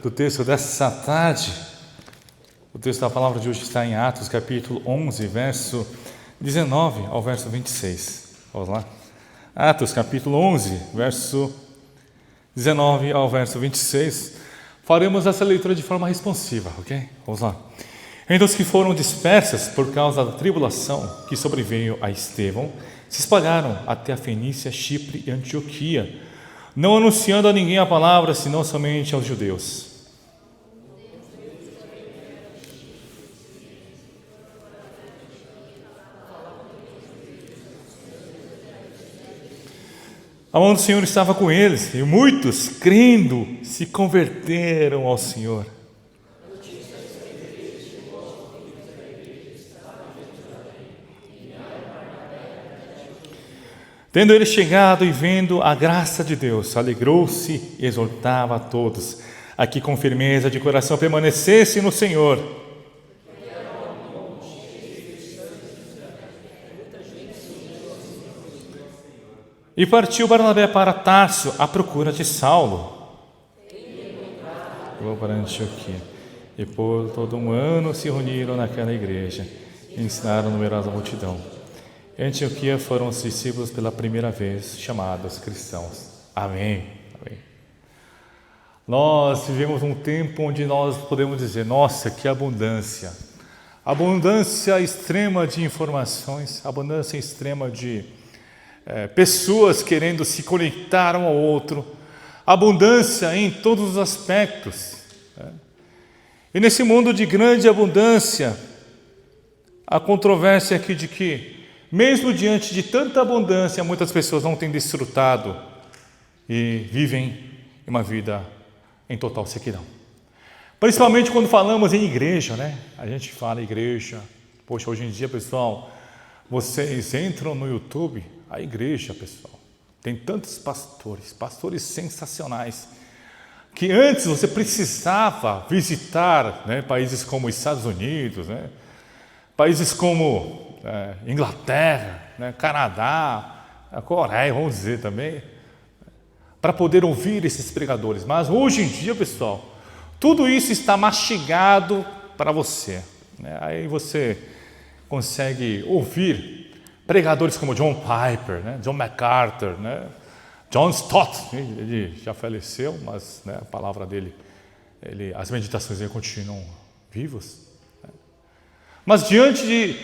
do texto dessa tarde. O texto da palavra de hoje está em Atos, capítulo 11, verso 19 ao verso 26. Vamos lá? Atos, capítulo 11, verso 19 ao verso 26. Faremos essa leitura de forma responsiva, ok? Vamos lá. Então os que foram dispersas por causa da tribulação que sobreveio a Estevão, se espalharam até a Fenícia, Chipre e Antioquia, não anunciando a ninguém a palavra, senão somente aos judeus. A mão do Senhor estava com eles, e muitos, crendo, se converteram ao Senhor. Tendo ele chegado e vendo a graça de Deus, alegrou-se e exortava a todos a que com firmeza de coração permanecessem no Senhor. E partiu Barnabé para Tarso à procura de Saulo. Vou para Antioquia. E por todo um ano se reuniram naquela igreja e ensinaram numerosa multidão. Em Antioquia foram os discípulos pela primeira vez chamados cristãos. Amém. Amém. Nós vivemos um tempo onde nós podemos dizer, nossa, que abundância. Abundância extrema de informações, abundância extrema de pessoas querendo se conectar um ao outro, abundância em todos os aspectos. E nesse mundo de grande abundância, a controvérsia aqui de que, mesmo diante de tanta abundância, muitas pessoas não têm desfrutado e vivem uma vida em total sequidão. Principalmente quando falamos em igreja, né? A gente fala igreja. Poxa, hoje em dia, pessoal, vocês entram no YouTube, a igreja, pessoal, tem tantos pastores sensacionais, que antes você precisava visitar, né, países como os Estados Unidos, né, países como Inglaterra, né, Canadá, a Coreia, vamos dizer também, para poder ouvir esses pregadores. Mas hoje em dia, pessoal, tudo isso está mastigado para você, né? Aí você consegue ouvir pregadores como John Piper, né, John MacArthur, né, John Stott. Ele já faleceu, mas, né, a palavra dele, as meditações dele continuam vivas. Mas diante de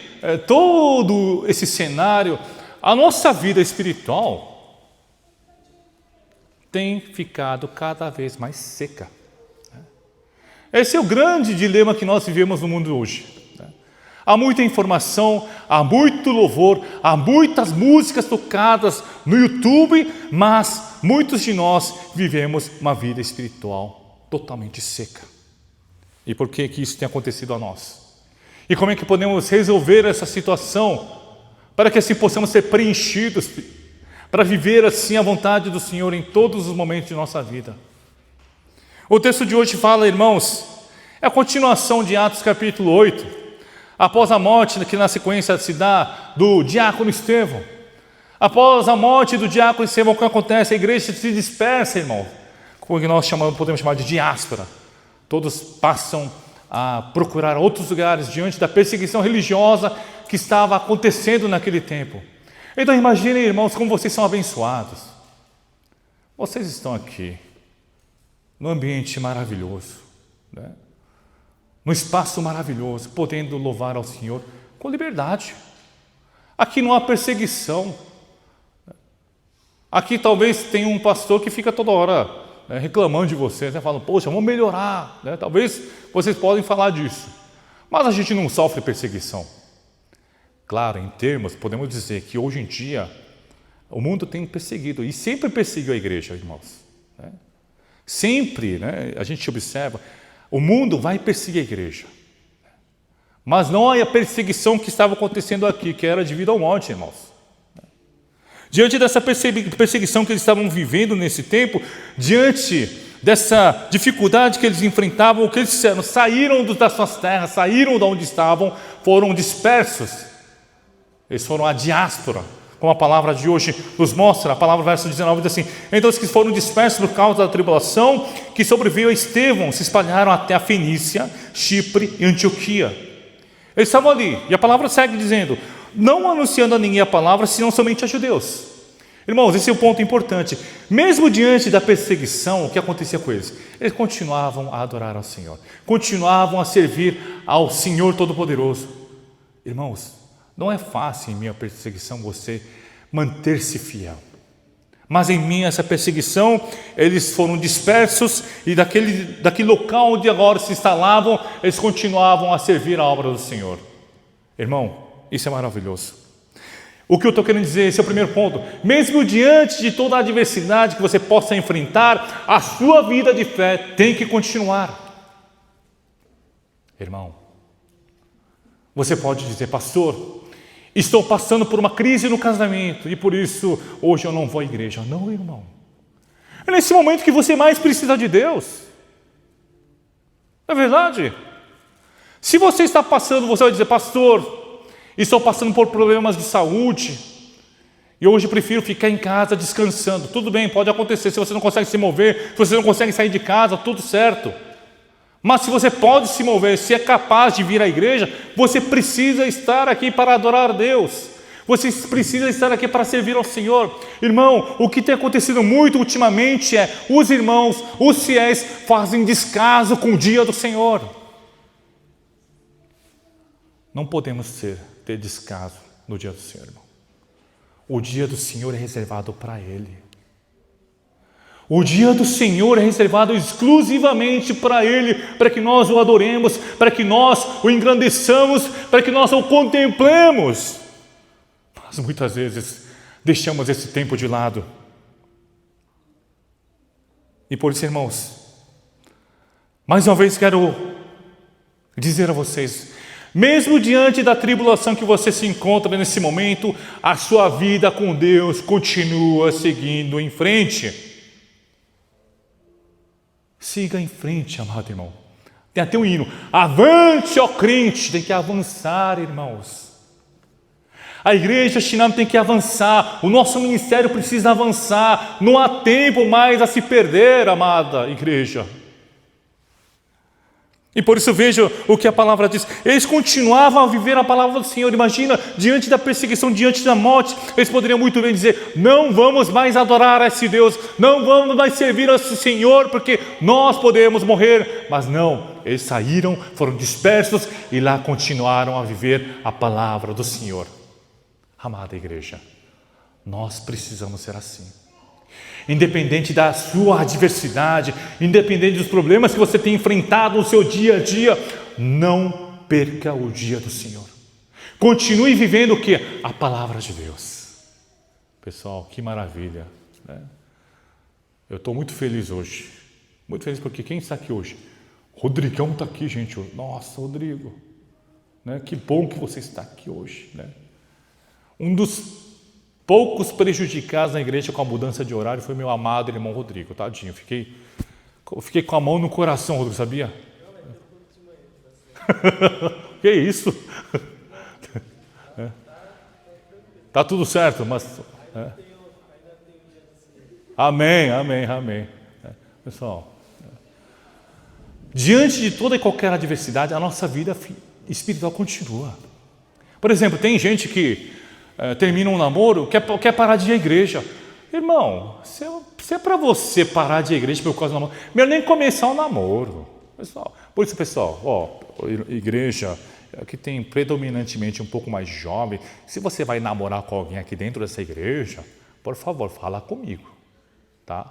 todo esse cenário, a nossa vida espiritual tem ficado cada vez mais seca. Esse é o grande dilema que nós vivemos no mundo hoje. Há muita informação, há muito louvor, há muitas músicas tocadas no YouTube, mas muitos de nós vivemos uma vida espiritual totalmente seca. E por que isso tem acontecido a nós? E como é que podemos resolver essa situação para que assim possamos ser preenchidos, para viver assim a vontade do Senhor em todos os momentos de nossa vida? O texto de hoje fala, irmãos, é a continuação de Atos capítulo 8, após a morte que na sequência se dá do diácono Estevão. Após a morte do diácono Estevão, o que acontece? A igreja se dispersa, irmão, o que nós podemos chamar de diáspora. Todos passam a procurar outros lugares diante da perseguição religiosa que estava acontecendo naquele tempo. Então imaginem, irmãos, como vocês são abençoados. Vocês estão aqui, num ambiente maravilhoso, né? Num espaço maravilhoso, podendo louvar ao Senhor com liberdade. Aqui não há perseguição. Aqui talvez tenha um pastor que fica toda hora reclamando de vocês, né? Falando, poxa, vamos melhorar, né? Talvez vocês podem falar disso, mas a gente não sofre perseguição. Claro, em termos, podemos dizer que hoje em dia o mundo tem perseguido, e sempre perseguiu a igreja, irmãos, né? Sempre, né? A gente observa, o mundo vai perseguir a igreja, mas não é a perseguição que estava acontecendo aqui, que era devido ao morte, irmãos. Diante dessa perseguição que eles estavam vivendo nesse tempo, diante dessa dificuldade que eles enfrentavam, o que eles fizeram? Saíram das suas terras, saíram de onde estavam, foram dispersos. Eles foram à diáspora, como a palavra de hoje nos mostra. A palavra, verso 19, diz assim: então os que foram dispersos por causa da tribulação que sobreveio a Estevão se espalharam até a Fenícia, Chipre e Antioquia. Eles estavam ali, e a palavra segue dizendo: não anunciando a ninguém a palavra, senão somente a judeus. Irmãos, esse é um ponto importante. Mesmo diante da perseguição, o que acontecia com eles? Eles continuavam a adorar ao Senhor, continuavam a servir ao Senhor Todo-Poderoso. Irmãos, não é fácil em minha perseguição você manter-se fiel. Mas em mim, essa perseguição, eles foram dispersos e daquele local onde agora se instalavam, eles continuavam a servir a obra do Senhor. Irmão, isso é maravilhoso. O que eu estou querendo dizer, esse é o primeiro ponto. Mesmo diante de toda a adversidade que você possa enfrentar, a sua vida de fé tem que continuar. Irmão, você pode dizer: pastor, estou passando por uma crise no casamento e por isso hoje eu não vou à igreja. Não, irmão. É nesse momento que você mais precisa de Deus. Não é verdade? Se você está passando, você vai dizer: pastor, estou passando por problemas de saúde e hoje prefiro ficar em casa descansando. Tudo bem, pode acontecer. Se você não consegue se mover, se você não consegue sair de casa, tudo certo. Mas se você pode se mover, se é capaz de vir à igreja, você precisa estar aqui para adorar a Deus. Você precisa estar aqui para servir ao Senhor. Irmão, o que tem acontecido muito ultimamente é os irmãos, os fiéis, fazem descaso com o dia do Senhor. Não podemos ter descaso no dia do Senhor, irmão. O dia do Senhor é reservado para Ele. O dia do Senhor é reservado exclusivamente para Ele, para que nós o adoremos, para que nós o engrandeçamos, para que nós o contemplemos. Mas muitas vezes deixamos esse tempo de lado. E por isso, irmãos, mais uma vez quero dizer a vocês: mesmo diante da tribulação que você se encontra nesse momento, a sua vida com Deus continua seguindo em frente. Siga em frente, amado irmão. Tem até um hino: avante, ó crente. Tem que avançar, irmãos. A igreja chinana tem que avançar. O nosso ministério precisa avançar. Não há tempo mais a se perder, amada igreja. E por isso veja o que a palavra diz. Eles continuavam a viver a palavra do Senhor. Imagina, diante da perseguição, diante da morte, eles poderiam muito bem dizer: não vamos mais adorar a esse Deus, não vamos mais servir a esse Senhor, porque nós podemos morrer. Mas não, eles saíram, foram dispersos e lá continuaram a viver a palavra do Senhor. Amada igreja, nós precisamos ser assim. Independente da sua adversidade, independente dos problemas que você tem enfrentado no seu dia a dia, não perca o dia do Senhor. Continue vivendo o quê? A palavra de Deus. Pessoal, que maravilha, né? Eu estou muito feliz hoje. Muito feliz porque quem está aqui hoje? Rodrigão está aqui, gente. Nossa, Rodrigo, né? Que bom que você está aqui hoje, né? Um dos poucos prejudicados na igreja com a mudança de horário foi meu amado irmão Rodrigo, tadinho. Fiquei com a mão no coração, Rodrigo, sabia? Que isso? Tá tudo certo, mas... Amém. Pessoal, diante de toda e qualquer adversidade, a nossa vida espiritual continua. Por exemplo, tem gente que termina um namoro, quer parar de ir à igreja. Irmão, se é para você parar de ir à igreja por causa do namoro, melhor nem começar o namoro. Pessoal, por isso, pessoal, igreja que tem predominantemente um pouco mais jovem, se você vai namorar com alguém aqui dentro dessa igreja, por favor, fala comigo, tá?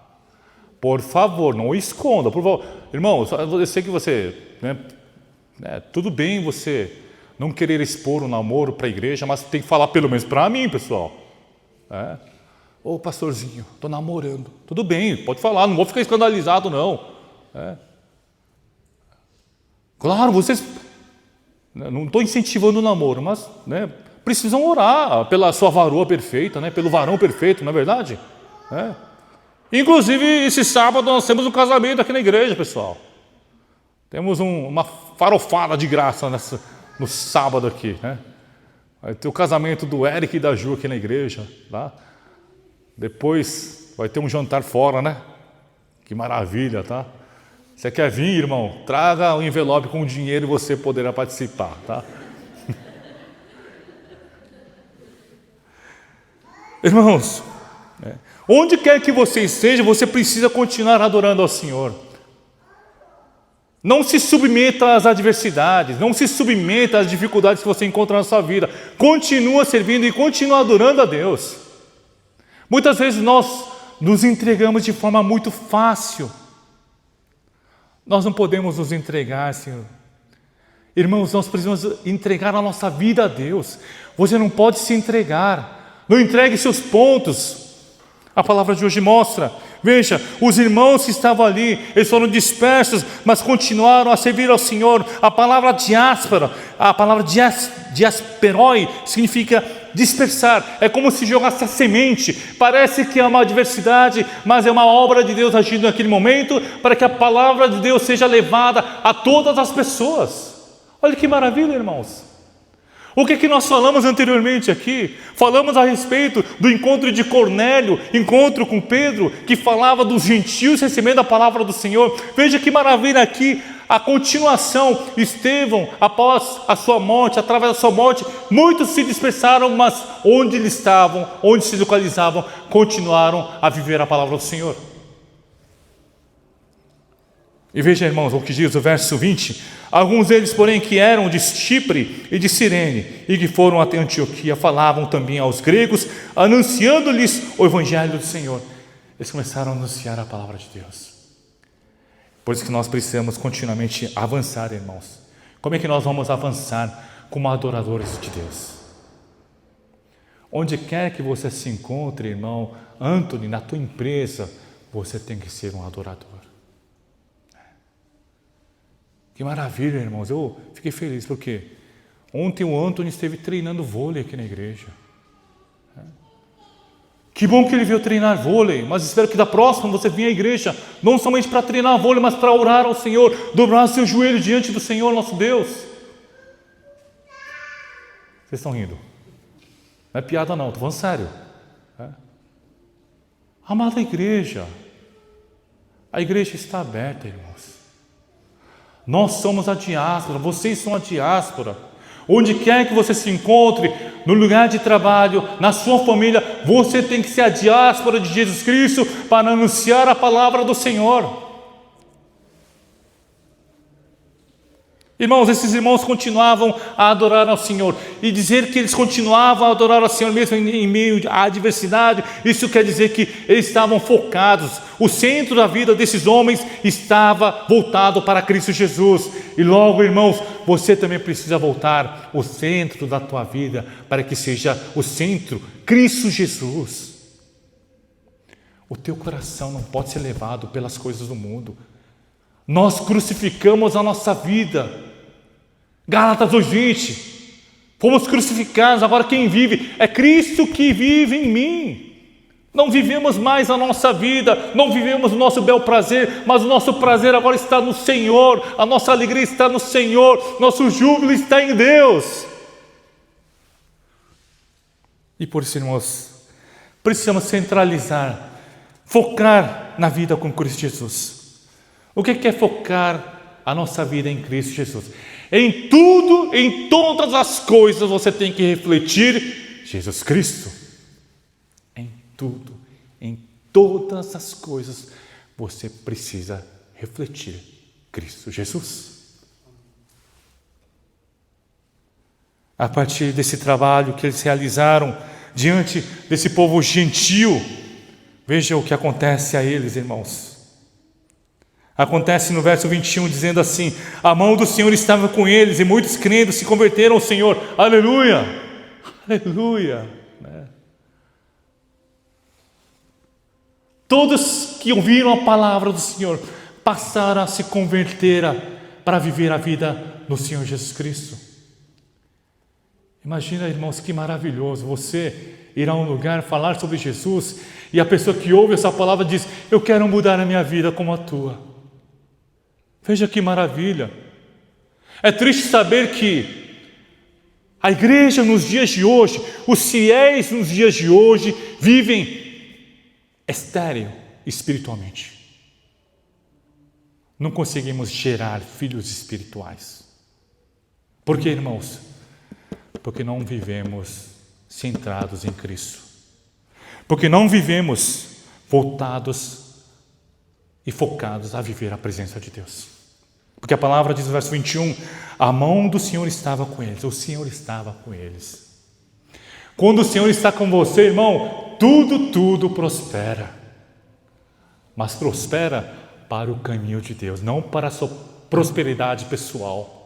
Por favor, não esconda, por favor. Irmão, eu sei que você, tudo bem você não querer expor o namoro para a igreja, mas tem que falar pelo menos para mim, pessoal. Ô pastorzinho, estou namorando. Tudo bem, pode falar, não vou ficar escandalizado não. Claro, vocês... Não estou incentivando o namoro, mas precisam orar pela sua varoa perfeita, pelo varão perfeito, não é verdade? Inclusive, esse sábado nós temos um casamento aqui na igreja, pessoal. Temos uma farofada de graça no sábado aqui, Vai ter o casamento do Eric e da Ju aqui na igreja, tá? Depois vai ter um jantar fora, né? Que maravilha, tá? Você quer vir, irmão? Traga um envelope com dinheiro e você poderá participar, tá? Irmãos, onde quer que você esteja, você precisa continuar adorando ao Senhor. Não se submeta às adversidades, não se submeta às dificuldades que você encontra na sua vida. Continua servindo e continua adorando a Deus. Muitas vezes nós nos entregamos de forma muito fácil. Nós não podemos nos entregar, Senhor. Irmãos, nós precisamos entregar a nossa vida a Deus. Você não pode se entregar. Não entregue seus pontos. A palavra de hoje mostra. Veja, os irmãos que estavam ali, eles foram dispersos, mas continuaram a servir ao Senhor. A palavra diáspora, a palavra diasperoi, significa dispersar. É como se jogasse a semente. Parece que é uma adversidade, mas é uma obra de Deus agindo naquele momento, para que a palavra de Deus seja levada a todas as pessoas. Olha que maravilha, irmãos. O que nós falamos anteriormente aqui? Falamos a respeito do encontro de Cornélio, encontro com Pedro, que falava dos gentios recebendo a palavra do Senhor. Veja que maravilha aqui, a continuação. Estevão, após a sua morte, através da sua morte, muitos se dispersaram, mas onde eles estavam, onde se localizavam, continuaram a viver a palavra do Senhor. E veja, irmãos, o que diz o verso 20. Alguns deles, porém, que eram de Chipre e de Cirene, e que foram até Antioquia, falavam também aos gregos, anunciando-lhes o evangelho do Senhor. Eles começaram a anunciar a palavra de Deus. Por isso que nós precisamos continuamente avançar, irmãos. Como é que nós vamos avançar como adoradores de Deus? Onde quer que você se encontre, irmão Anthony, na tua empresa, você tem que ser um adorador. Que maravilha, irmãos. Eu fiquei feliz porque ontem o Anthony esteve treinando vôlei aqui na igreja. Que bom que ele veio treinar vôlei, mas espero que da próxima você venha à igreja, não somente para treinar vôlei, mas para orar ao Senhor, dobrar seu joelho diante do Senhor nosso Deus. Vocês estão rindo? Não é piada não, estou falando sério. Amada igreja, a igreja está aberta, irmãos. Nós somos a diáspora, vocês são a diáspora. Onde quer que você se encontre, no lugar de trabalho, na sua família, você tem que ser a diáspora de Jesus Cristo para anunciar a palavra do Senhor. Irmãos, esses irmãos continuavam a adorar ao Senhor, e dizer que eles continuavam a adorar ao Senhor mesmo em meio à adversidade, isso quer dizer que eles estavam focados. O centro da vida desses homens estava voltado para Cristo Jesus. E logo, irmãos, você também precisa voltar o centro da tua vida para que seja o centro Cristo Jesus. O teu coração não pode ser levado pelas coisas do mundo. Nós crucificamos a nossa vida. Gálatas 2:20, fomos crucificados, agora quem vive é Cristo que vive em mim. Não vivemos mais a nossa vida, não vivemos o nosso bel prazer, mas o nosso prazer agora está no Senhor, a nossa alegria está no Senhor, nosso júbilo está em Deus. E por isso, irmãos, precisamos centralizar, focar na vida com Cristo Jesus. O que é focar a nossa vida em Cristo Jesus? Em tudo, em todas as coisas, você tem que refletir Jesus Cristo. Em tudo, em todas as coisas, você precisa refletir Cristo Jesus. A partir desse trabalho que eles realizaram diante desse povo gentil, veja o que acontece a eles, irmãos. Acontece no verso 21, dizendo assim: a mão do Senhor estava com eles, e muitos crendo se converteram ao Senhor. Aleluia, aleluia. Todos que ouviram a palavra do Senhor passaram a se converter para viver a vida no Senhor Jesus Cristo. Imagina, irmãos, que maravilhoso você ir a um lugar falar sobre Jesus, e a pessoa que ouve essa palavra diz: eu quero mudar a minha vida como a tua. Veja que maravilha. É triste saber que A igreja nos dias de hoje, os fiéis nos dias de hoje, vivem estéril espiritualmente. Não conseguimos gerar filhos espirituais. Por quê, irmãos? Porque não vivemos centrados em Cristo. Porque não vivemos voltados e focados a viver a presença de Deus. Porque a palavra diz no verso 21, a mão do Senhor estava com eles, o Senhor estava com eles. Quando o Senhor está com você, irmão, tudo prospera. Mas prospera para o caminho de Deus, não para a sua prosperidade pessoal.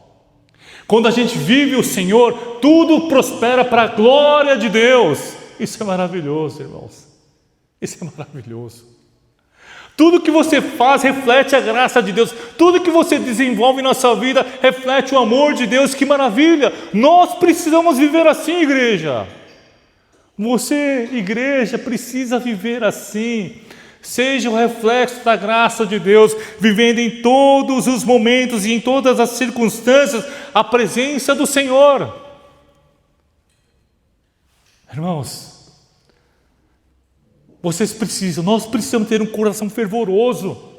Quando a gente vive o Senhor, tudo prospera para a glória de Deus. Isso é maravilhoso, irmãos. Isso é maravilhoso. Tudo que você faz reflete a graça de Deus. Tudo que você desenvolve na sua vida reflete o amor de Deus. Que maravilha! Nós precisamos viver assim, igreja. Você, igreja, precisa viver assim. Seja o reflexo da graça de Deus, vivendo em todos os momentos e em todas as circunstâncias a presença do Senhor. Irmãos, nós precisamos ter um coração fervoroso.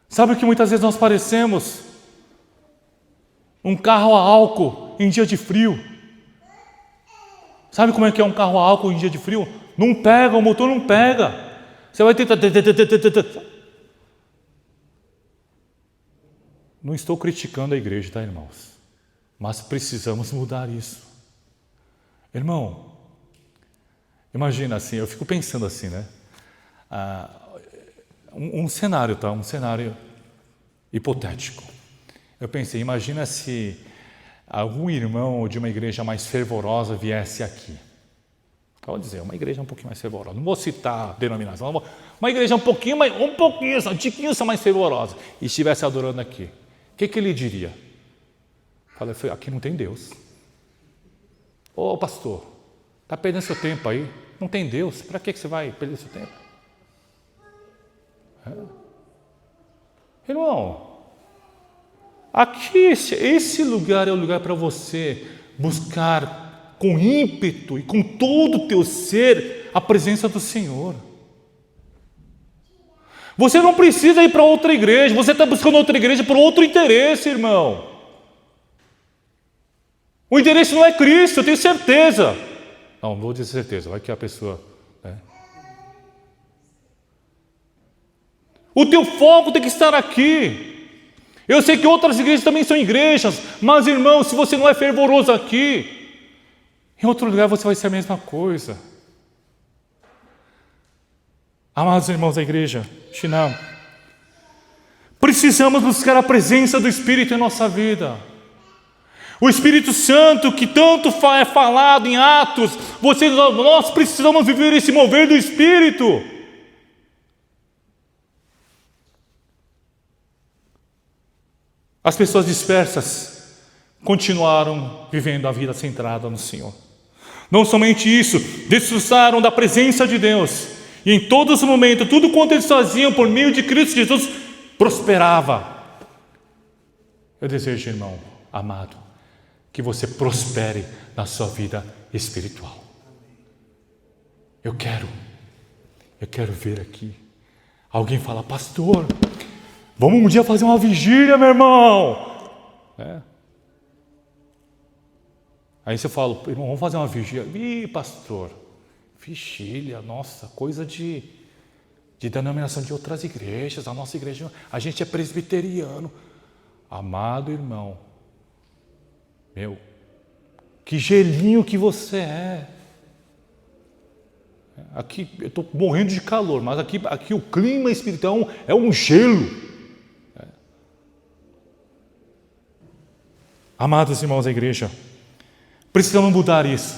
Sabe o que muitas vezes nós parecemos? Um carro a álcool em dia de frio. Sabe como é que é um carro a álcool em dia de frio? Não pega, o motor não pega. Você vai tentar... Não estou criticando a igreja, tá, irmãos? Mas precisamos mudar isso. Irmão, imagina assim, eu fico pensando assim, né? Um cenário, tá? Um cenário hipotético. Eu pensei, imagina se algum irmão de uma igreja mais fervorosa viesse aqui. Pode dizer, uma igreja um pouquinho mais fervorosa. Não vou citar a denominação. Uma igreja um pouquinho mais fervorosa. E estivesse adorando aqui. O que ele diria? Falei, aqui não tem Deus. Ô pastor, está perdendo seu tempo aí. Não tem Deus. Para que você vai perder seu tempo? Irmão, aqui, esse lugar é o lugar para você buscar com ímpeto e com todo o teu ser a presença do Senhor. Você não precisa ir para outra igreja, você está buscando outra igreja por outro interesse, irmão. O interesse não é Cristo, eu tenho certeza. Não vou dizer certeza, vai que a pessoa... né? O teu foco tem que estar aqui. Eu sei que outras igrejas também são igrejas, mas, irmão, se você não é fervoroso aqui, em outro lugar você vai ser a mesma coisa. Amados irmãos da igreja, Shinam, precisamos buscar a presença do Espírito em nossa vida. O Espírito Santo, que tanto é falado em Atos, nós precisamos viver esse mover do Espírito. As pessoas dispersas continuaram vivendo a vida centrada no Senhor. Não somente isso, desfrutaram da presença de Deus. E em todos os momentos, tudo quanto eles faziam por meio de Cristo Jesus, prosperava. Eu desejo, irmão amado, que você prospere na sua vida espiritual. Eu quero ver aqui alguém falar, pastor, vamos um dia fazer uma vigília, meu irmão. Aí você fala, irmão, vamos fazer uma vigília. Ih, pastor, vigília, nossa, coisa de denominação de outras igrejas. A nossa igreja, a gente é presbiteriano. Amado irmão, meu, que gelinho que você é. Aqui eu estou morrendo de calor, mas aqui o clima espiritual é um gelo. Amados irmãos da igreja, precisamos mudar isso.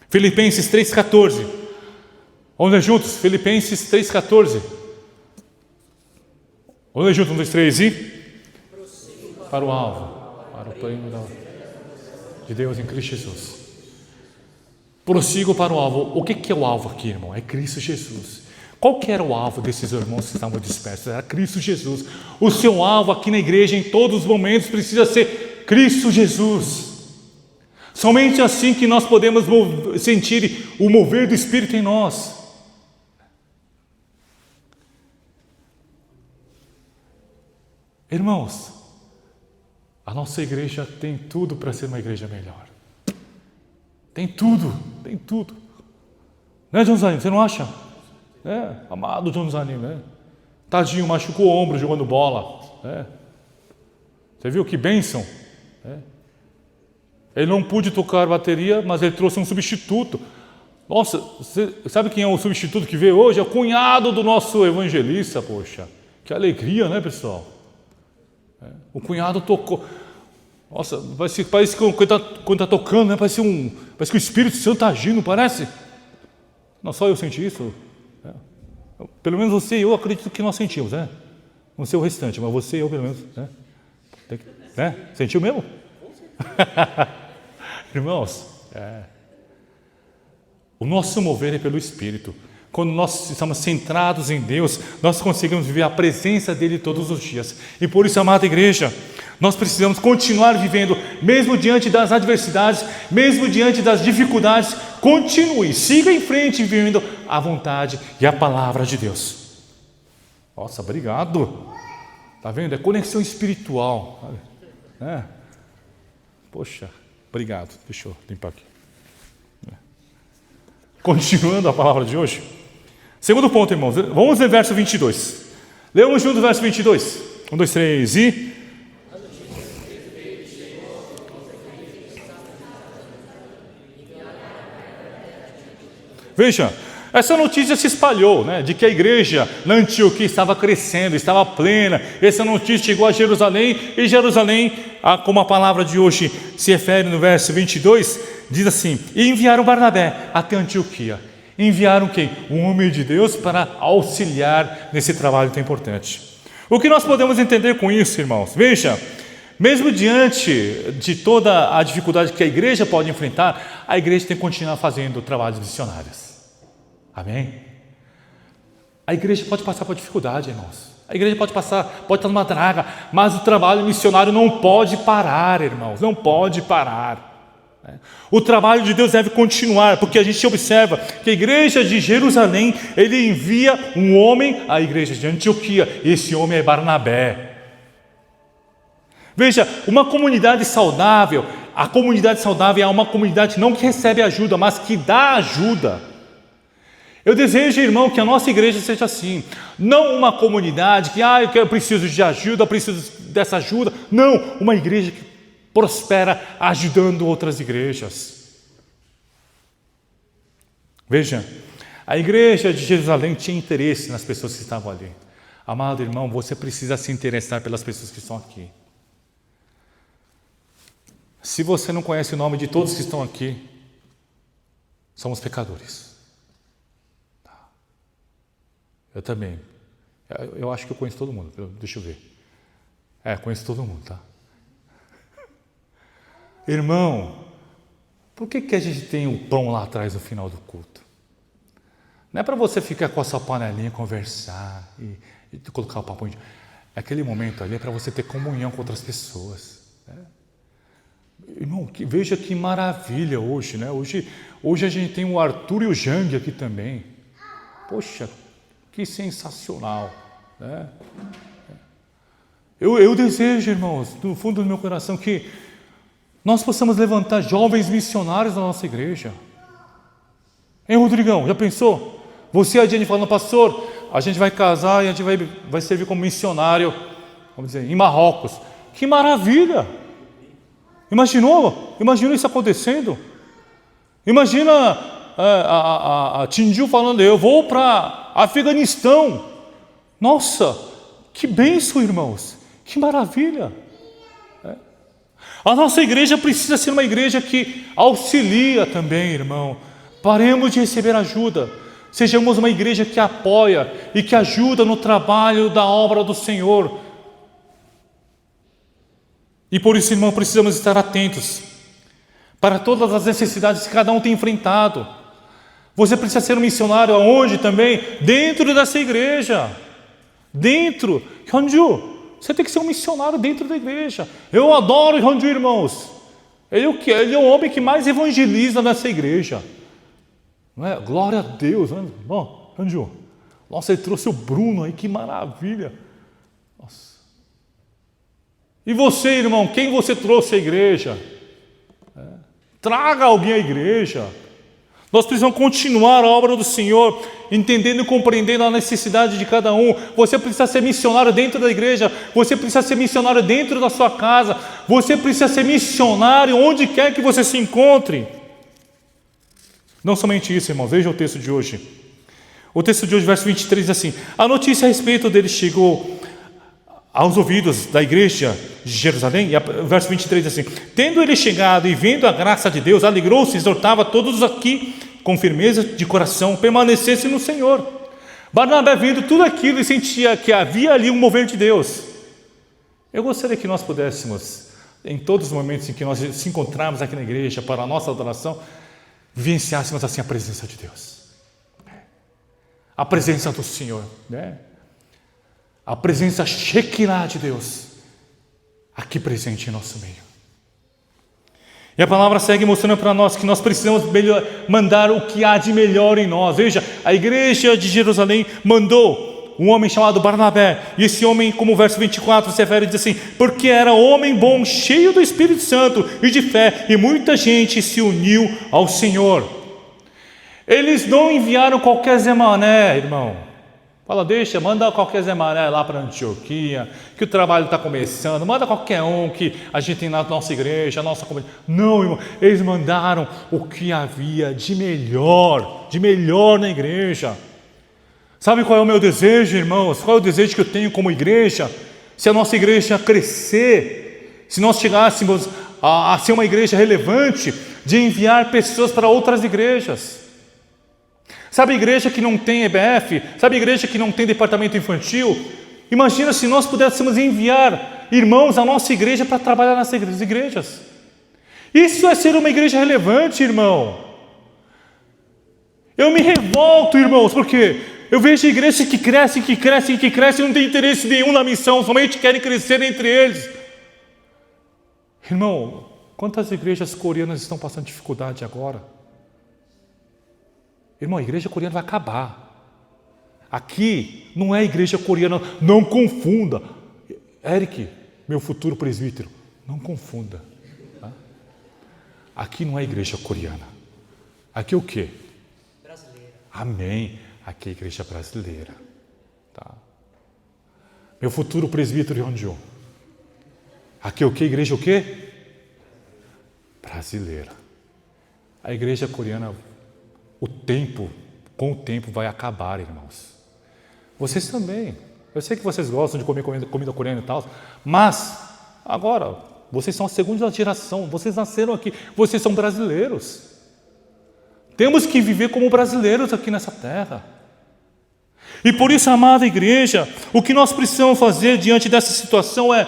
Filipenses 3,14. Vamos ler juntos? Filipenses 3,14. Vamos ler juntos, 1, 2, 3 e... Para o alvo, para o plano de Deus em Cristo Jesus. Prossigo para o alvo. O que é o alvo aqui, irmão? É Cristo Jesus. Qual que era o alvo desses irmãos que estavam dispersos? Era Cristo Jesus. O seu alvo aqui na igreja, em todos os momentos, precisa ser Cristo Jesus. Somente assim que nós podemos sentir o mover do Espírito em nós. Irmãos, a nossa igreja tem tudo para ser uma igreja melhor. Tem tudo, tem tudo. Né, John Zanin, você não acha? Amado John Zanin, né? Tadinho, machucou o ombro jogando bola. Você viu que bênção? Ele não pôde tocar bateria, mas ele trouxe um substituto. Nossa, você sabe quem é o substituto que veio hoje? É o cunhado do nosso evangelista, poxa. Que alegria, né, pessoal? O cunhado tocou. Nossa, parece que quando está tocando, né, parece que o Espírito Santo está agindo, parece? Não só eu senti isso. Pelo menos você e eu acredito que nós sentimos, né? Não sei o restante, mas você e eu, pelo menos, né? Sentiu mesmo? Irmãos, o nosso mover é pelo Espírito. Quando nós estamos centrados em Deus, nós conseguimos viver a presença dEle todos os dias. E por isso, amada igreja, nós precisamos continuar vivendo, mesmo diante das adversidades, mesmo diante das dificuldades, continue, siga em frente vivendo a vontade e a palavra de Deus. Nossa, obrigado. Está vendo? É conexão espiritual. Poxa, obrigado. Deixa eu limpar aqui. Continuando a palavra de hoje. Segundo ponto, irmãos. Vamos ver verso 22. Leamos juntos o verso 22. 1, 2, 3 e... Veja, essa notícia se espalhou, né, de que a igreja na Antioquia estava crescendo, estava plena. Essa notícia chegou a Jerusalém, e Jerusalém, como a palavra de hoje se refere no verso 22, diz assim: e enviaram Barnabé até Antioquia. Enviaram quem? Um homem de Deus para auxiliar nesse trabalho tão importante. O que nós podemos entender com isso, irmãos? Veja, mesmo diante de toda a dificuldade que a igreja pode enfrentar, a igreja tem que continuar fazendo trabalhos missionários. Amém? A igreja pode passar por dificuldade, irmãos. A igreja pode estar numa draga, mas o trabalho missionário não pode parar, irmãos. Não pode parar. O trabalho de Deus deve continuar, porque a gente observa que a igreja de Jerusalém, ele envia um homem à igreja de Antioquia. Esse homem é Barnabé. Veja, uma comunidade saudável, a comunidade saudável é uma comunidade não que recebe ajuda, mas que dá ajuda. Eu desejo, irmão, que a nossa igreja seja assim. Não uma comunidade que, eu preciso de ajuda, eu preciso dessa ajuda. Não, uma igreja que prospera ajudando outras igrejas. Veja, a igreja de Jerusalém tinha interesse nas pessoas que estavam ali. Amado irmão, você precisa se interessar pelas pessoas que estão aqui. Se você não conhece o nome de todos que estão aqui, somos pecadores. Eu também. Eu acho que eu conheço todo mundo. Deixa eu ver. Conheço todo mundo, tá? Irmão, por que a gente tem o pão lá atrás no final do culto? Não é para você ficar com a sua panelinha, conversar e colocar o papo. Aquele momento ali é para você ter comunhão com outras pessoas. Irmão, veja que maravilha hoje, né? Hoje a gente tem o Arthur e o Jang aqui também. Poxa, que sensacional, né? Eu desejo, irmãos, do fundo do meu coração, que nós possamos levantar jovens missionários na nossa igreja. Hein, Rodrigão, já pensou? Você e a Jenny falando, pastor, a gente vai casar e a gente vai servir como missionário, vamos dizer, em Marrocos. Que maravilha! Imaginou isso acontecendo? Imagina a Tinju falando, eu vou para Afeganistão. Nossa, que bênção, irmãos, que maravilha. A nossa igreja precisa ser uma igreja que auxilia também, irmão. Paremos de receber ajuda. Sejamos uma igreja que apoia e que ajuda no trabalho da obra do Senhor. E por isso, irmão, precisamos estar atentos para todas as necessidades que cada um tem enfrentado. Você precisa ser um missionário aonde também? Dentro dessa igreja. Dentro. Hyunju, Você tem que ser um missionário dentro da igreja. Eu adoro Ranju, irmãos. Ele é o homem que mais evangeliza nessa igreja. Não é? Glória a Deus. Bom, Ranju, nossa, ele trouxe o Bruno aí, que maravilha. Nossa. E você, irmão, quem você trouxe à igreja? Traga alguém à igreja. Nós precisamos continuar a obra do Senhor, entendendo e compreendendo a necessidade de cada um. Você precisa ser missionário dentro da igreja, você precisa ser missionário dentro da sua casa, você precisa ser missionário onde quer que você se encontre. Não somente isso, irmão, veja o texto de hoje. O texto de hoje, verso 23, diz assim: a notícia a respeito dele chegou aos ouvidos da igreja de Jerusalém, e o verso 23 diz assim: tendo ele chegado e vendo a graça de Deus, alegrou-se e exortava todos aqui, com firmeza de coração, permanecessem no Senhor. Barnabé, vendo tudo aquilo, e sentia que havia ali um mover de Deus. Eu gostaria que nós pudéssemos, em todos os momentos em que nós se encontrarmos aqui na igreja, para a nossa adoração, vivenciássemos assim a presença de Deus, a presença do Senhor, né? A presença Shekinah de Deus aqui presente em nosso meio. E a palavra segue mostrando para nós que nós precisamos mandar o que há de melhor em nós. Veja, a igreja de Jerusalém mandou um homem chamado Barnabé, e esse homem, como o verso 24 se refere, diz assim: porque era homem bom, cheio do Espírito Santo e de fé, e muita gente se uniu ao Senhor. Eles não enviaram qualquer Zé Mané, irmão. Fala, manda qualquer Zé Mané lá para Antioquia, que o trabalho está começando, manda qualquer um que a gente tem na nossa igreja, a nossa comunidade. Não, irmão, eles mandaram o que havia de melhor na igreja. Sabe qual é o meu desejo, irmãos? Qual é o desejo que eu tenho como igreja? Se a nossa igreja crescer, se nós chegássemos a ser uma igreja relevante, de enviar pessoas para outras igrejas. Sabe a igreja que não tem EBF? Sabe a igreja que não tem departamento infantil? Imagina se nós pudéssemos enviar irmãos à nossa igreja para trabalhar nessas igrejas. Isso é ser uma igreja relevante, irmão. Eu me revolto, irmãos, porque eu vejo igrejas que crescem e não têm interesse nenhum na missão, somente querem crescer entre eles. Irmão, quantas igrejas coreanas estão passando dificuldade agora? Irmão, a igreja coreana vai acabar. Aqui não é igreja coreana, não confunda. Eric, meu futuro presbítero, não confunda. Tá? Aqui não é igreja coreana. Aqui é o quê? Brasileira. Amém. Aqui é igreja brasileira. Tá? Meu futuro presbítero Yonjo. Aqui é o quê? Igreja o quê? Brasileira. A igreja coreana, com o tempo vai acabar, irmãos. Vocês também. Eu sei que vocês gostam de comer comida coreana e tal, mas agora, vocês são a segunda geração, vocês nasceram aqui, vocês são brasileiros. Temos que viver como brasileiros aqui nessa terra. E por isso, amada igreja, o que nós precisamos fazer diante dessa situação é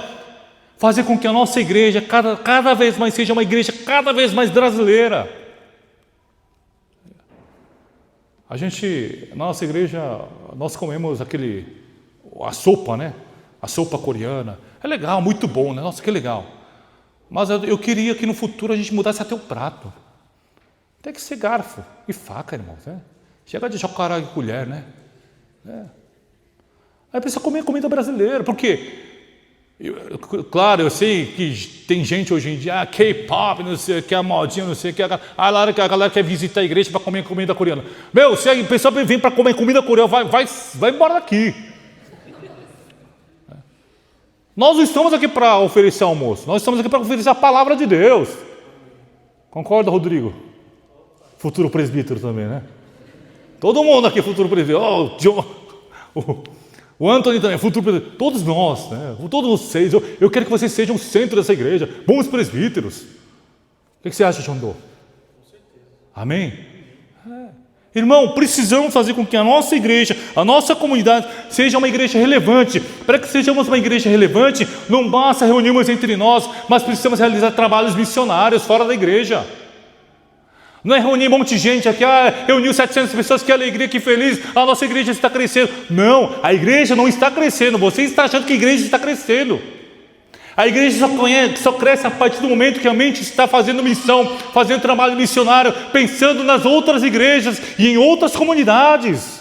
fazer com que a nossa igreja cada vez mais seja uma igreja cada vez mais brasileira. Na nossa igreja, nós comemos a sopa, né? A sopa coreana. É legal, muito bom, né? Nossa, que legal. Mas eu queria que no futuro a gente mudasse até o prato. Tem que ser garfo e faca, irmãos. Né? Chega de jocar e colher, né? Aí precisa comer comida brasileira. Por quê? Claro, eu sei que tem gente hoje em dia, K-pop, não sei o que, a modinha, não sei o que, a galera quer visitar a igreja para comer comida coreana. Meu, se a pessoa vem para comer comida coreana, vai embora daqui. Nós não estamos aqui para oferecer almoço, nós estamos aqui para oferecer a palavra de Deus. Concorda, Rodrigo? Futuro presbítero também, né? Todo mundo aqui é futuro presbítero. O Anthony também, futuro presbítero. Todos nós, né? Todos vocês. Eu quero que vocês sejam o centro dessa igreja. Bons presbíteros. O que você acha, Xandô? Com certeza. Amém? Irmão, precisamos fazer com que a nossa igreja, a nossa comunidade, seja uma igreja relevante. Para que sejamos uma igreja relevante, não basta reunirmos entre nós, mas precisamos realizar trabalhos missionários fora da igreja. Não é reunir um monte de gente aqui, reuniu 700 pessoas, que alegria, que feliz, a nossa igreja está crescendo. Não, a igreja não está crescendo, você está achando que a igreja está crescendo. A igreja só cresce a partir do momento que a mente está fazendo missão, fazendo trabalho missionário, pensando nas outras igrejas e em outras comunidades.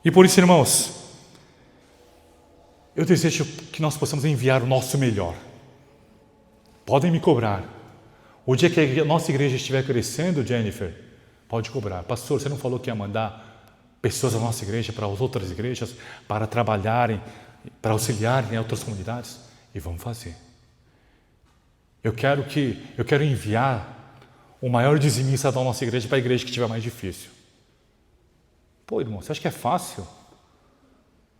E por isso, irmãos, eu desejo que nós possamos enviar o nosso melhor. Podem me cobrar. O dia que a nossa igreja estiver crescendo, Jennifer, pode cobrar. Pastor, você não falou que ia mandar pessoas da nossa igreja para as outras igrejas, para trabalharem, para auxiliarem em outras comunidades? E vamos fazer. Eu quero enviar o maior dizimista da nossa igreja para a igreja que estiver mais difícil. Pô, irmão, você acha que é fácil?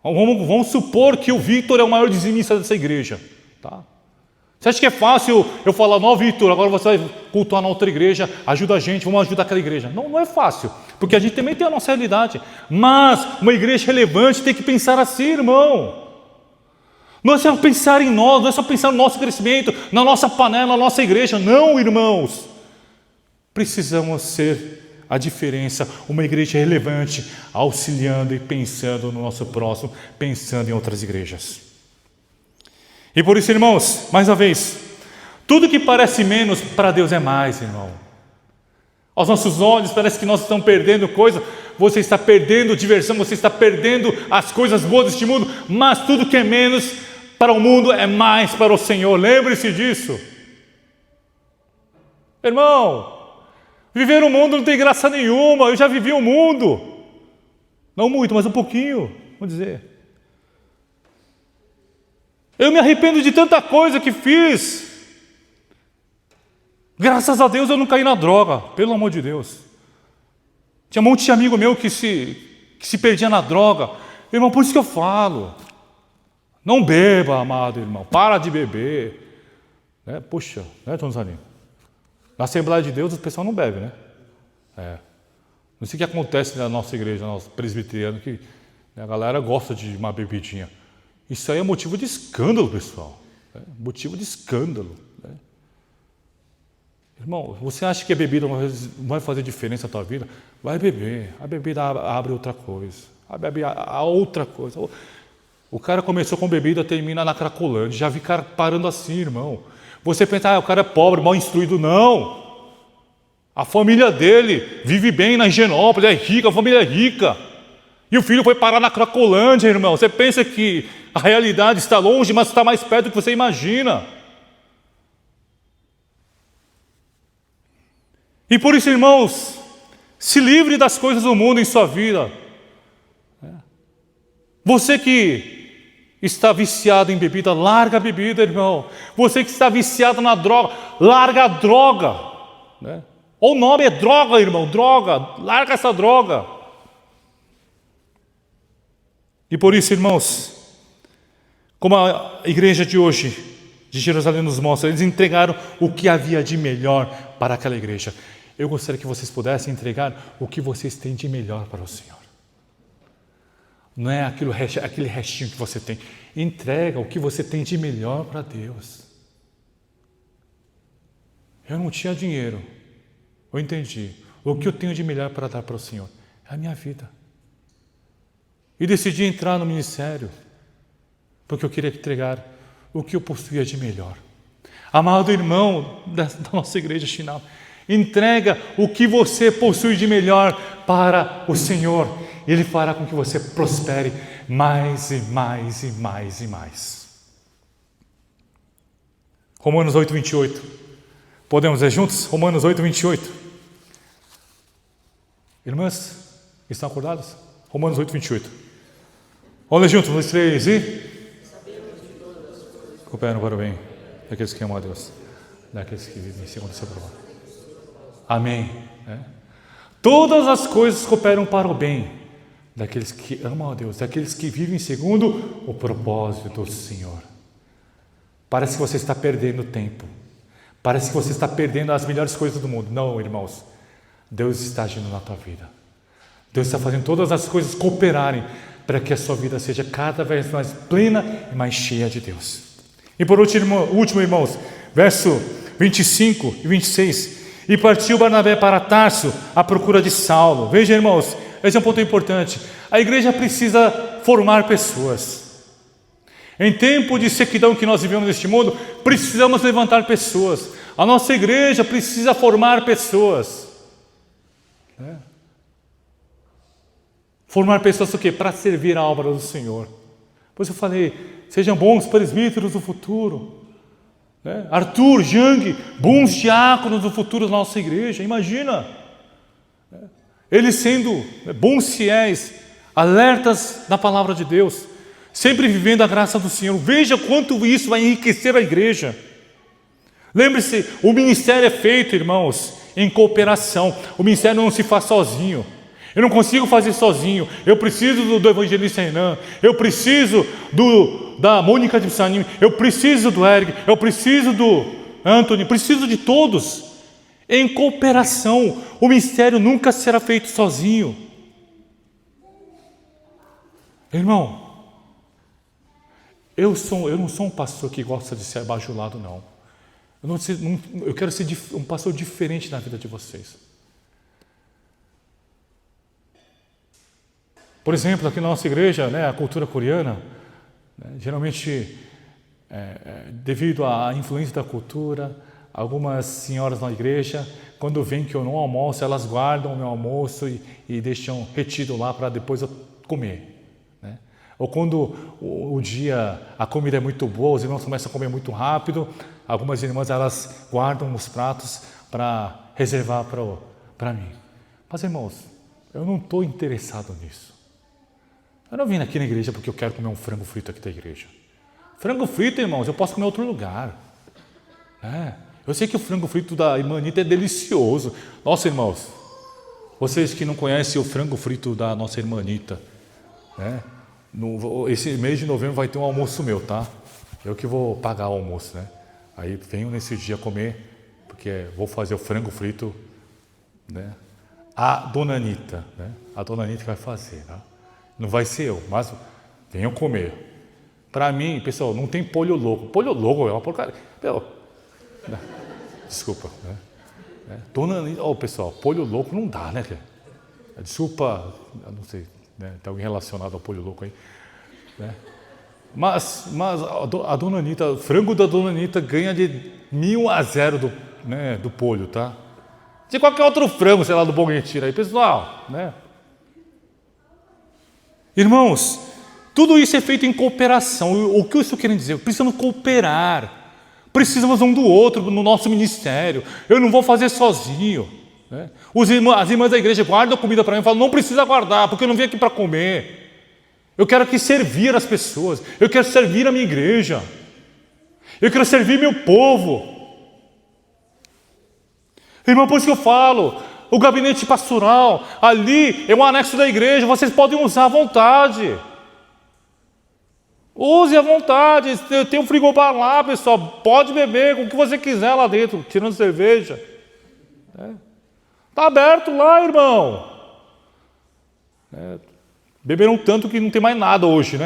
Vamos supor que o Vitor é o maior dizimista dessa igreja, tá? Você acha que é fácil eu falar, não, Vitor, agora você vai cultuar na outra igreja, ajuda a gente, vamos ajudar aquela igreja? Não, não é fácil, porque a gente também tem a nossa realidade. Mas uma igreja relevante tem que pensar assim, irmão. Não é só pensar em nós, não é só pensar no nosso crescimento, na nossa panela, na nossa igreja. Não, irmãos. Precisamos ser a diferença, uma igreja relevante, auxiliando e pensando no nosso próximo, pensando em outras igrejas. E por isso, irmãos, mais uma vez, tudo que parece menos, para Deus é mais, irmão. Aos nossos olhos parece que nós estamos perdendo coisa, você está perdendo diversão, você está perdendo as coisas boas deste mundo, mas tudo que é menos para o mundo é mais para o Senhor. Lembre-se disso. Irmão, viver no mundo não tem graça nenhuma. Eu já vivi o mundo. Não muito, mas um pouquinho, vamos dizer. Eu me arrependo de tanta coisa que fiz. Graças a Deus eu não caí na droga, pelo amor de Deus. Tinha um monte de amigo meu que se perdia na droga. Irmão, por isso que eu falo. Não beba, amado irmão. Para de beber. Puxa, né, Tonzaninho? Na Assembleia de Deus o pessoal não bebe, né? Não sei o que acontece na nossa igreja, no nosso presbiteriano, que a galera gosta de uma bebidinha. Isso aí é motivo de escândalo, pessoal. Motivo de escândalo. Irmão, você acha que a bebida não vai fazer diferença na tua vida? Vai beber. A bebida abre outra coisa. A outra coisa. O cara começou com bebida, termina na Cracolândia. Já vi cara parando assim, irmão. Você pensa, o cara é pobre, mal instruído. Não. A família dele vive bem na Higienópolis, é rica, a família é rica. E o filho foi parar na Cracolândia, irmão. Você pensa que a realidade está longe, mas está mais perto do que você imagina. E por isso, irmãos, se livre das coisas do mundo em sua vida. Você que está viciado em bebida, larga a bebida, irmão. Você que está viciado na droga, larga a droga. O nome é droga, irmão, droga. Larga essa droga. E por isso, irmãos, como a igreja de hoje, de Jerusalém nos mostra, eles entregaram o que havia de melhor para aquela igreja. Eu gostaria que vocês pudessem entregar o que vocês têm de melhor para o Senhor. Não é aquele restinho que você tem. Entrega o que você tem de melhor para Deus. Eu não tinha dinheiro. Eu entendi. O que eu tenho de melhor para dar para o Senhor? É a minha vida. E decidi entrar no ministério, porque eu queria entregar o que eu possuía de melhor. Amado irmão da nossa igreja Shinab, entrega o que você possui de melhor para o Senhor. Ele fará com que você prospere mais e mais e mais e mais. Romanos 8, 28. Podemos ler juntos? Romanos 8, 28. Irmãs, estão acordadas? Romanos 8, 28. Vamos ler juntos, 1, 2, 3 e... Cooperam para o bem daqueles que amam a Deus, daqueles que vivem segundo o seu propósito. Amém. Todas as coisas cooperam para o bem daqueles que amam a Deus, daqueles que vivem segundo o propósito do Senhor. Parece que você está perdendo tempo. Parece que você está perdendo as melhores coisas do mundo. Não, irmãos. Deus está agindo na tua vida. Deus está fazendo todas as coisas cooperarem para que a sua vida seja cada vez mais plena e mais cheia de Deus. E por último, irmãos, verso 25 e 26. E partiu Barnabé para Tarso à procura de Saulo. Veja, irmãos, esse é um ponto importante. A igreja precisa formar pessoas. Em tempo de sequidão que nós vivemos neste mundo, precisamos levantar pessoas. A nossa igreja precisa formar pessoas. Formar pessoas o quê? Para servir a obra do Senhor. Por isso eu falei, sejam bons presbíteros do futuro. Arthur, Jang, bons diáconos do futuro da nossa igreja. Imagina, eles sendo bons fiéis, alertas na palavra de Deus, sempre vivendo a graça do Senhor. Veja quanto isso vai enriquecer a igreja. Lembre-se, o ministério é feito, irmãos, em cooperação. O ministério não se faz sozinho. Eu não consigo fazer sozinho. Eu preciso do evangelista Renan. Eu preciso da Mônica de Psanim. Eu preciso do Eric. Eu preciso do Anthony. Preciso de todos. Em cooperação. O ministério nunca será feito sozinho. Irmão, eu não sou um pastor que gosta de ser bajulado, não. Eu quero ser um pastor diferente na vida de vocês. Por exemplo, aqui na nossa igreja, a cultura coreana, geralmente, devido à influência da cultura, algumas senhoras na igreja, quando veem que eu não almoço, elas guardam o meu almoço e deixam retido lá para depois eu comer. Ou quando a comida é muito boa, os irmãos começam a comer muito rápido, algumas irmãs elas guardam os pratos para reservar para mim. Mas, irmãos, eu não estou interessado nisso. Eu não vim aqui na igreja porque eu quero comer um frango frito aqui da igreja. Frango frito, irmãos, eu posso comer em outro lugar. Eu sei que o frango frito da irmã Anitta é delicioso. Nossa, irmãos, vocês que não conhecem o frango frito da nossa irmã Anitta, esse mês de novembro vai ter um almoço meu, tá? Eu que vou pagar o almoço, Aí venho nesse dia comer, porque vou fazer o frango frito, A dona Anitta, A dona Anitta vai fazer, Não vai ser eu, mas venham comer. Para mim, pessoal, não tem polho louco. Polho louco é uma porcaria. Desculpa. Dona Anitta, pessoal, polho louco não dá, Desculpa, não sei, tem alguém relacionado ao polho louco aí. Mas a dona Anitta, o frango da dona Anitta ganha de 1.000-0 do polho, tá? De qualquer outro frango, sei lá, do Bom Retiro aí, pessoal, Irmãos, tudo isso é feito em cooperação. O que isso quer dizer? Precisamos cooperar. Precisamos um do outro no nosso ministério. Eu não vou fazer sozinho. As irmãs da igreja guardam comida para mim e falam, não precisa guardar, porque eu não vim aqui para comer. Eu quero aqui servir as pessoas. Eu quero servir a minha igreja. Eu quero servir meu povo. Irmão, por isso que eu falo, o gabinete pastoral, ali é um anexo da igreja, vocês podem usar à vontade. Use à vontade, tem um frigobar lá, pessoal, pode beber com o que você quiser lá dentro, tirando cerveja. Está aberto lá, irmão. Beberam tanto que não tem mais nada hoje,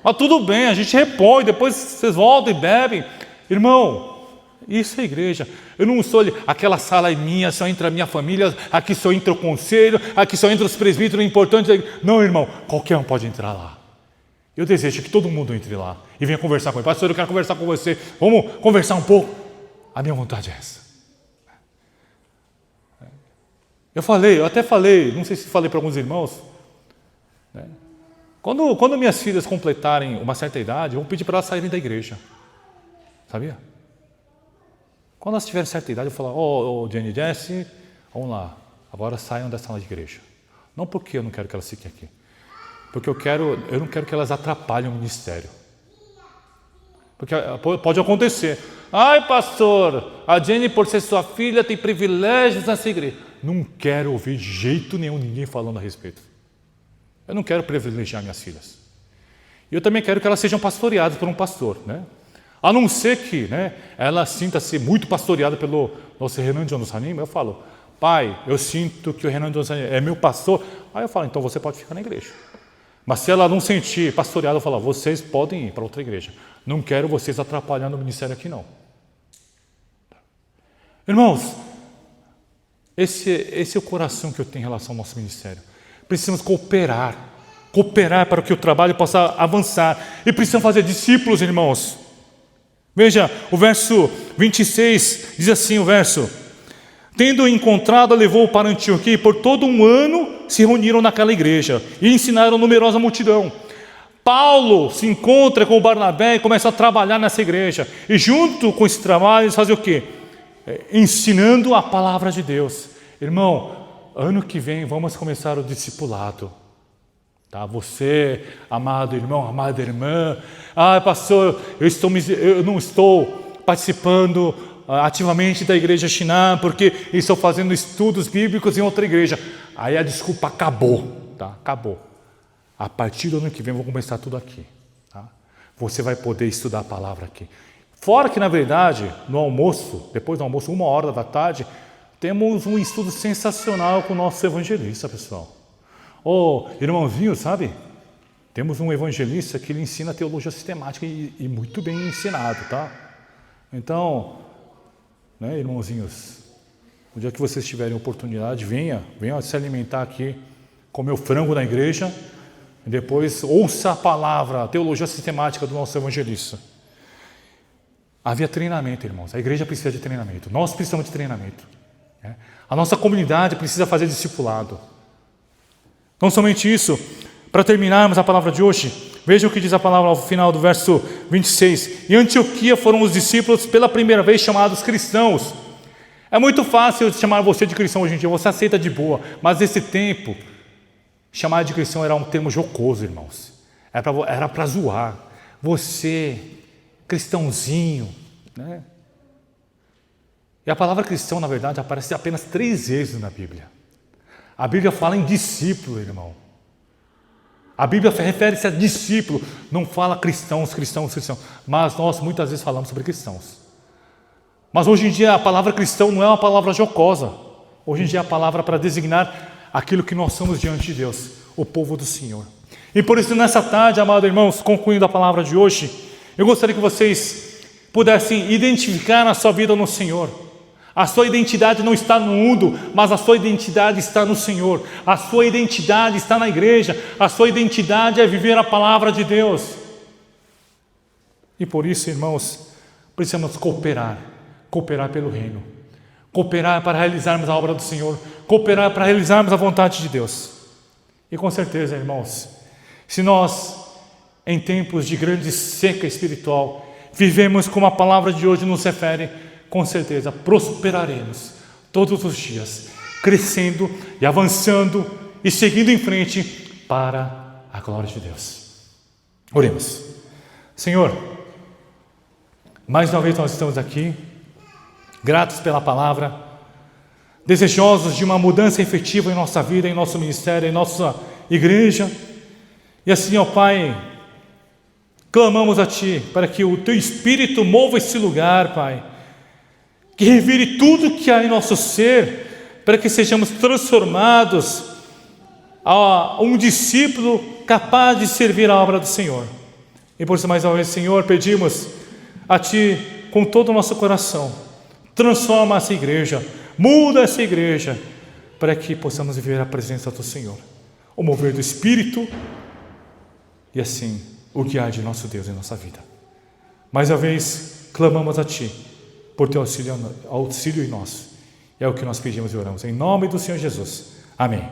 Mas tudo bem, a gente repõe, depois vocês voltam e bebem. Irmão, isso é igreja. Eu não sou aquela sala é minha, só entra a minha família, aqui só entra o conselho, aqui só entra os presbíteros importantes. Não, irmão, qualquer um pode entrar lá. Eu desejo que todo mundo entre lá e venha conversar comigo. Pastor, eu quero conversar com você. Vamos conversar um pouco? A minha vontade é essa. Eu até falei, não sei se falei para alguns irmãos, quando minhas filhas completarem uma certa idade, eu vou pedir para elas saírem da igreja. Sabia? Quando elas tiverem certa idade, eu vou falar, Jenny e Jessie, vamos lá, agora saiam da sala de igreja. Não porque eu não quero que elas fiquem aqui, porque eu não quero que elas atrapalhem o ministério. Porque pode acontecer. Ai, pastor, a Jenny, por ser sua filha, tem privilégios nessa igreja. Não quero ouvir de jeito nenhum ninguém falando a respeito. Eu não quero privilegiar minhas filhas. E eu também quero que elas sejam pastoreadas por um pastor, A não ser que ela sinta-se muito pastoreada pelo nosso Renan Johnson. Eu falo, pai, eu sinto que o Renan Johnson é meu pastor. Aí eu falo, então você pode ficar na igreja. Mas se ela não sentir pastoreada, eu falo, vocês podem ir para outra igreja. Não quero vocês atrapalhando o ministério aqui, não. Irmãos, esse é o coração que eu tenho em relação ao nosso ministério. Precisamos cooperar para que o trabalho possa avançar. E precisamos fazer discípulos, irmãos. Veja, o verso 26 diz assim, o verso: tendo encontrado, levou para Antioquia, e por todo um ano se reuniram naquela igreja e ensinaram numerosa multidão. Paulo se encontra com o Barnabé e começa a trabalhar nessa igreja. E junto com esse trabalho, eles fazem o quê? Ensinando a palavra de Deus. Irmão, ano que vem vamos começar o discipulado. Tá? Você, amado irmão, amada irmã, pastor, eu não estou participando ativamente da igreja Shinan, porque estou fazendo estudos bíblicos em outra igreja. Aí a desculpa acabou, tá? Acabou. A partir do ano que vem, vou começar tudo aqui. Tá? Você vai poder estudar a palavra aqui. Fora que, na verdade, no almoço, depois do almoço, 1h da tarde, temos um estudo sensacional com o nosso evangelista, pessoal. Irmãozinho, sabe? Temos um evangelista que ele ensina teologia sistemática e muito bem ensinado, tá? Então, né, irmãozinhos, no dia que vocês tiverem oportunidade, venha se alimentar aqui, comer o frango na igreja, e depois ouça a palavra, a teologia sistemática do nosso evangelista. Havia treinamento, irmãos. A igreja precisa de treinamento. Nós precisamos de treinamento. Né? A nossa comunidade precisa fazer discipulado. Não somente isso, para terminarmos a palavra de hoje, veja o que diz a palavra ao final do verso 26. Em Antioquia foram os discípulos pela primeira vez chamados cristãos. É muito fácil chamar você de cristão hoje em dia, você aceita de boa, mas nesse tempo, chamar de cristão era um termo jocoso, irmãos. Era para zoar. Você, cristãozinho, né? E a palavra cristão, na verdade, aparece apenas 3 vezes na Bíblia. A Bíblia fala em discípulo, irmão. A Bíblia refere-se a discípulo, não fala cristãos. Mas nós muitas vezes falamos sobre cristãos. Mas hoje em dia a palavra cristão não é uma palavra jocosa. Hoje em dia é a palavra para designar aquilo que nós somos diante de Deus, o povo do Senhor. E por isso nessa tarde, amados irmãos, concluindo a palavra de hoje, eu gostaria que vocês pudessem identificar a sua vida no Senhor. A sua identidade não está no mundo, mas a sua identidade está no Senhor. A sua identidade está na igreja. A sua identidade é viver a palavra de Deus. E por isso, irmãos, precisamos cooperar pelo reino. Cooperar para realizarmos a obra do Senhor. Cooperar para realizarmos a vontade de Deus. E com certeza, irmãos, se nós, em tempos de grande seca espiritual, vivemos como a palavra de hoje nos refere, com certeza prosperaremos todos os dias, crescendo e avançando e seguindo em frente para a glória de Deus. Oremos. Senhor, mais uma vez nós estamos aqui, gratos pela palavra, desejosos de uma mudança efetiva em nossa vida, em nosso ministério, em nossa igreja. E assim, ó Pai, clamamos a Ti para que o Teu Espírito mova esse lugar, Pai, que revire tudo que há em nosso ser, para que sejamos transformados a um discípulo capaz de servir a obra do Senhor. E por isso, mais uma vez, Senhor, pedimos a Ti com todo o nosso coração, transforma essa igreja, muda essa igreja, para que possamos viver a presença do Senhor, o mover do Espírito e assim o guiar de nosso Deus em nossa vida. Mais uma vez, clamamos a Ti por Teu auxílio em nós. É o que nós pedimos e oramos. Em nome do Senhor Jesus. Amém.